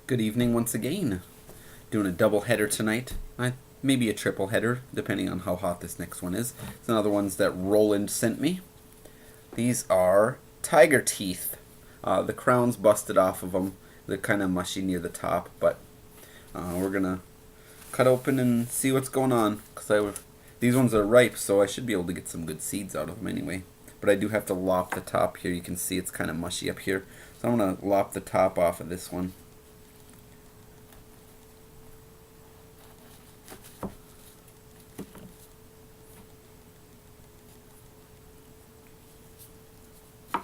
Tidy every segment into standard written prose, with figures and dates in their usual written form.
Good evening once again. Doing a double header tonight. Maybe a triple header, depending on how hot this next one is. It's another ones that Roland sent me. These are tiger teeth. The crown's busted off of them. They're kind of mushy near the top, but we're gonna cut open and see what's going on. These ones are ripe, so I should be able to get some good seeds out of them anyway. But I do have to lop the top here. You can see it's kind of mushy up here, so I'm gonna lop the top off of this one.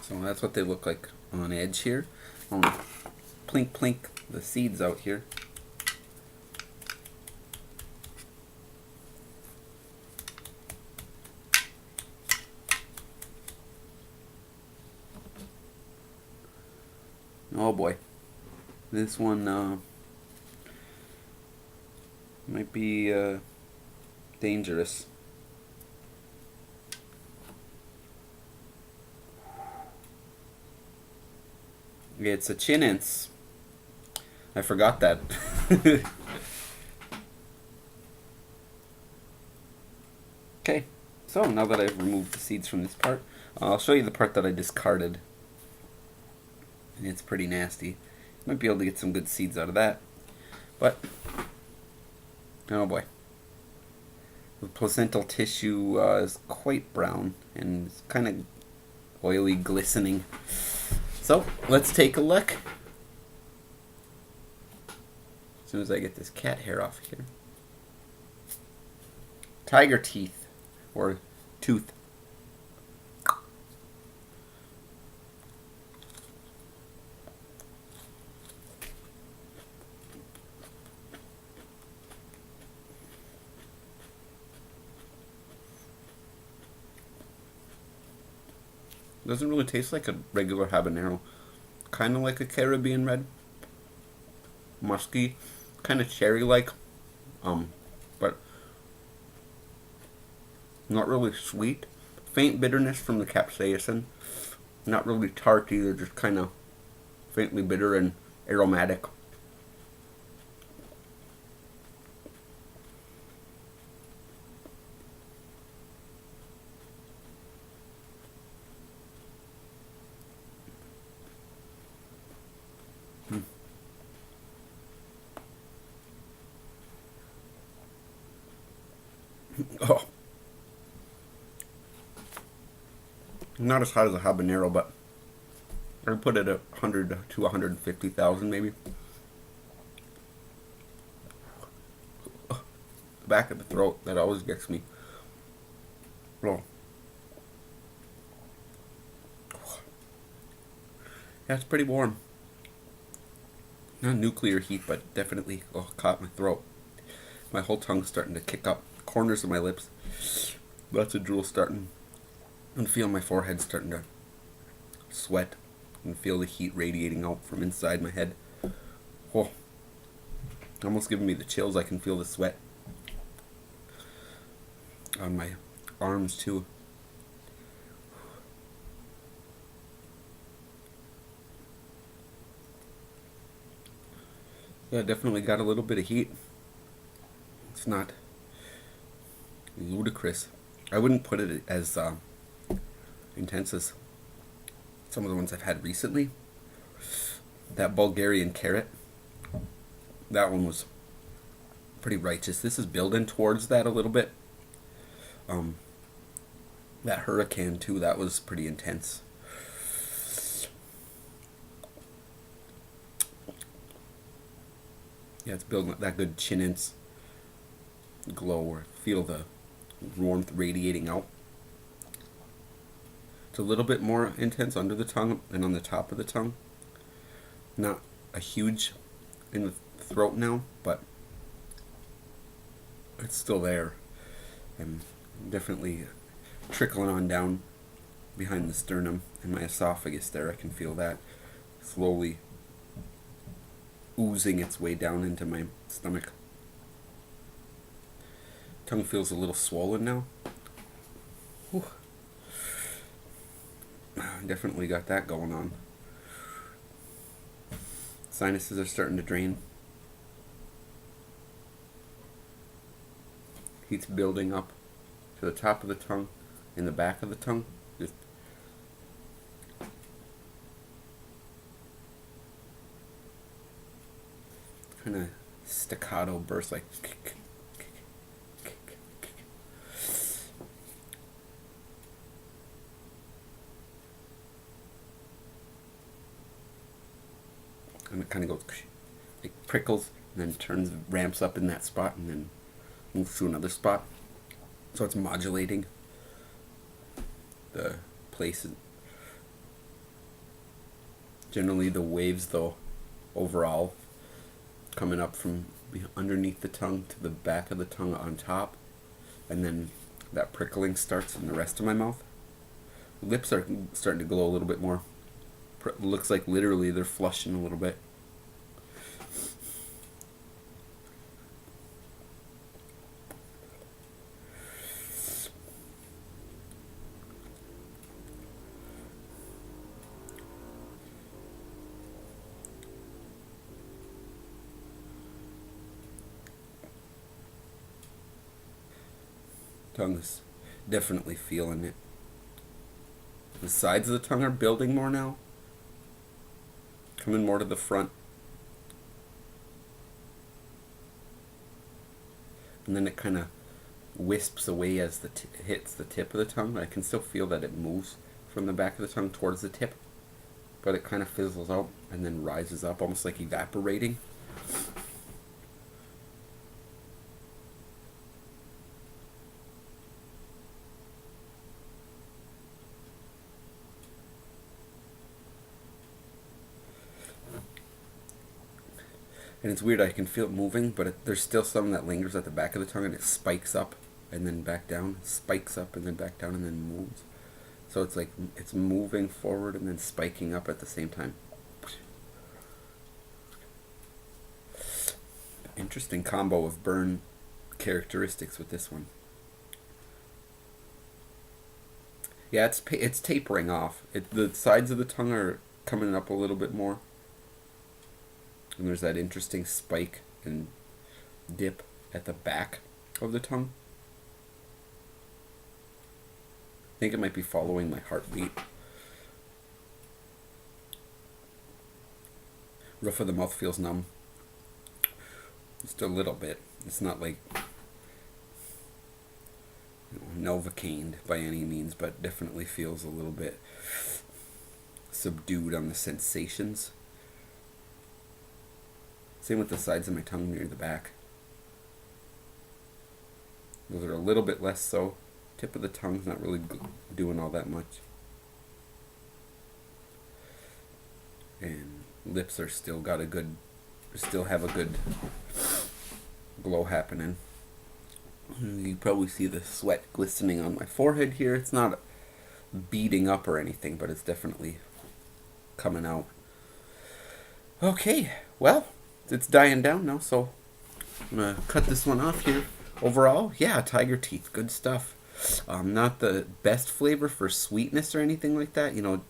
So that's what they look like on edge here. I'm gonna plink plink the seeds out here. Oh boy, this one might be dangerous. It's a chinense. I forgot that. Okay, so now that I've removed the seeds from this part, I'll show you the part that I discarded. And it's pretty nasty. Might be able to get some good seeds out of that. But, oh boy. The placental tissue is quite brown and it's kind of oily, glistening. So, let's take a look. As soon as I get this cat hair off here. Tiger teeth, or tooth. Doesn't really taste like a regular habanero. Kind of like a Caribbean red. Musky. Kind of cherry-like. But not really sweet. Faint bitterness from the capsaicin. Not really tart either, just kind of faintly bitter and aromatic. Oh. Not as hot as a habanero, but I put it at 100 to 150,000 maybe. The back of the throat, that always gets me. Oh. Yeah, it's pretty warm. Not nuclear heat, but definitely caught my throat. My whole tongue's starting to kick up. Corners of my lips. Lots of drool starting. And feel my forehead starting to sweat. And feel the heat radiating out from inside my head. Oh. Almost giving me the chills. I can feel the sweat on my arms too. Yeah, definitely got a little bit of heat. It's not ludicrous. I wouldn't put it as intense as some of the ones I've had recently. That Bulgarian carrot, that one was pretty righteous. This is building towards that a little bit. That hurricane too, that was pretty intense. Yeah, it's building that good chinense glow or feel the warmth radiating out. It's a little bit more intense under the tongue and on the top of the tongue. Not a huge in the throat now, but it's still there. And definitely trickling on down behind the sternum and my esophagus there. I can feel that slowly oozing its way down into my stomach. Tongue feels a little swollen now. Whew. Definitely got that going on. Sinuses are starting to drain. Heat's building up to the top of the tongue, in the back of the tongue. Just kind of staccato burst, like and it kind of goes, like prickles, and then turns, ramps up in that spot, and then moves to another spot. So it's modulating the places. Generally, the waves, though, overall, coming up from underneath the tongue to the back of the tongue on top, and then that prickling starts in the rest of my mouth. Lips are starting to glow a little bit more. Looks like literally they're flushing a little bit. Tongue's definitely feeling it. The sides of the tongue are building more now. Coming more to the front. And then it kind of wisps away as the hits the tip of the tongue. I can still feel that it moves from the back of the tongue towards the tip. But it kind of fizzles out and then rises up, almost like evaporating. And it's weird, I can feel it moving, but there's still some that lingers at the back of the tongue, and it spikes up and then back down, spikes up and then back down, and then moves. So it's like it's moving forward and then spiking up at the same time. Interesting combo of burn characteristics with this one. Yeah, it's tapering off. The sides of the tongue are coming up a little bit more. And there's that interesting spike and dip at the back of the tongue. I think it might be following my heartbeat. Roof of the mouth feels numb. Just a little bit. It's not like Novocaine by any means, but definitely feels a little bit subdued on the sensations. Same with the sides of my tongue near the back. Those are a little bit less so. Tip of the tongue's not really doing all that much. And lips are still have a good glow happening. You probably see the sweat glistening on my forehead here. It's not beating up or anything, but it's definitely coming out. Okay, well, it's dying down now, so I'm going to cut this one off here. Overall, yeah, tiger teeth, good stuff. Not the best flavor for sweetness or anything like that. You know,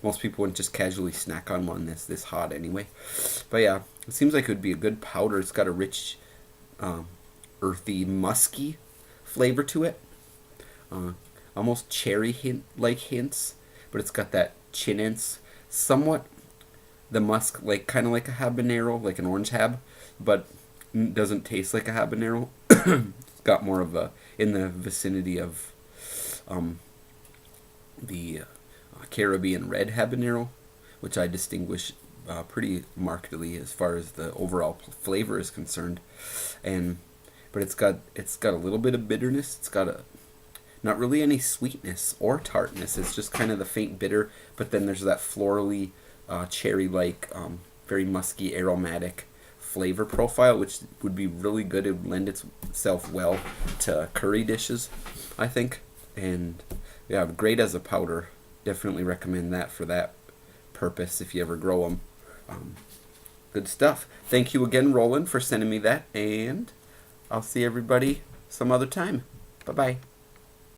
most people wouldn't just casually snack on one this hot anyway. But yeah, it seems like it would be a good powder. It's got a rich, earthy, musky flavor to it. Almost cherry hints, but it's got that chinence, somewhat the musk, like kind of like a habanero, like an orange hab, but doesn't taste like a habanero. It's got more of a, in the vicinity of the Caribbean red habanero, which I distinguish pretty markedly as far as the overall flavor is concerned. But it's got a little bit of bitterness. It's got not really any sweetness or tartness. It's just kind of the faint bitter, but then there's that florally, cherry-like, very musky, aromatic flavor profile, which would be really good. It would lend itself well to curry dishes, I think. And yeah, great as a powder. Definitely recommend that for that purpose if you ever grow them. Good stuff. Thank you again, Roland, for sending me that, and I'll see everybody some other time. Bye-bye.